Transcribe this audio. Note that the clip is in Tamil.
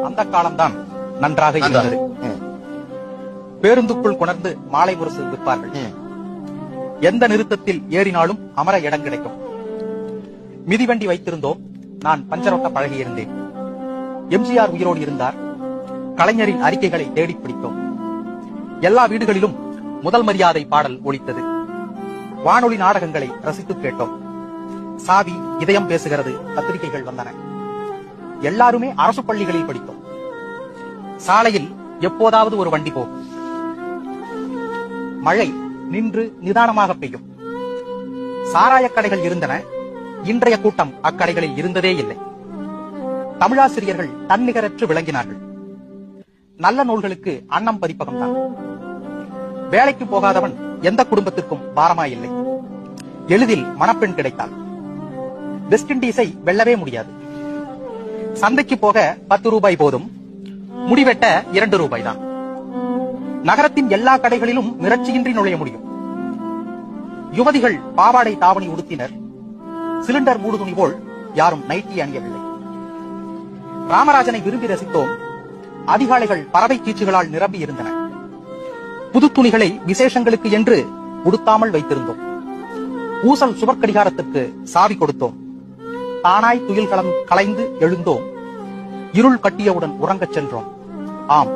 அந்த காலம்தான் நன்றாக இருந்தது. பேருந்துக்குள் கொணர்ந்து மாலை முரசு விற்பார்கள். எந்த நிறுத்தத்தில் ஏறினாலும் அமர இடம் கிடைக்கும். மிதிவண்டி வைத்திருந்தோம். நான் பஞ்சரோட்ட பழகியிருந்தேன். எம்ஜிஆர் உயிரோடு இருந்தார். கலைஞரின் அறிக்கைகளை தேடி பிடித்தோம். எல்லா வீடுகளிலும் முதல் மரியாதை பாடல் ஒலித்தது. வானொலி நாடகங்களை ரசித்து கேட்டோம். சாவி இதயம் பேசுகிறது பத்திரிகைகள் வந்தன. எல்லாருமே அரசு பள்ளிகளில் படித்தோம். சாலையில் எப்போதாவது ஒரு வண்டி போகும். மழை நின்று நிதானமாக பெய்யும். சாராய கடைகள் இருந்தன. இன்றைய கூட்டம் அக்கடைகளில் இருந்ததே இல்லை. தமிழாசிரியர்கள் தன்னிகரற்று விளங்கினார்கள். நல்ல நூல்களுக்கு அன்னம் பதிப்பகம்தான். வேலைக்கு போகாதவன் எந்த குடும்பத்திற்கும் பாரமாயில்லை. எளிதில் மணப்பெண் கிடைத்தாள். வெஸ்ட் இண்டீஸை வெல்லவே முடியாது. சந்தைக்கு போக 10 ரூபாய் போதும். முடிவெட்ட 2 ரூபாய் தான். நகரத்தின் எல்லா கடைகளிலும் மிரட்சியின்றி நுழைய முடியும். யுவதிகள் பாவாடை தாவணி உடுத்தினர். சிலிண்டர் மூடு துணி போல் யாரும் நைட்டி அணியவில்லை. ராமராஜனை விரும்பி ரசித்தோம். அதிகாலைகள் பறவை கீச்சுகளால் நிரம்பி இருந்தன. புது துணிகளை விசேஷங்களுக்கு என்று உடுத்தாமல் வைத்திருந்தோம். ஊசல் சுவர் கடிகாரத்திற்கு சாவி கொடுத்தோம். தானாய் துயில் கலைந்து எழுந்தோம். இருள் கட்டியவுடன் உறங்கச் சென்றோம். ஆம்,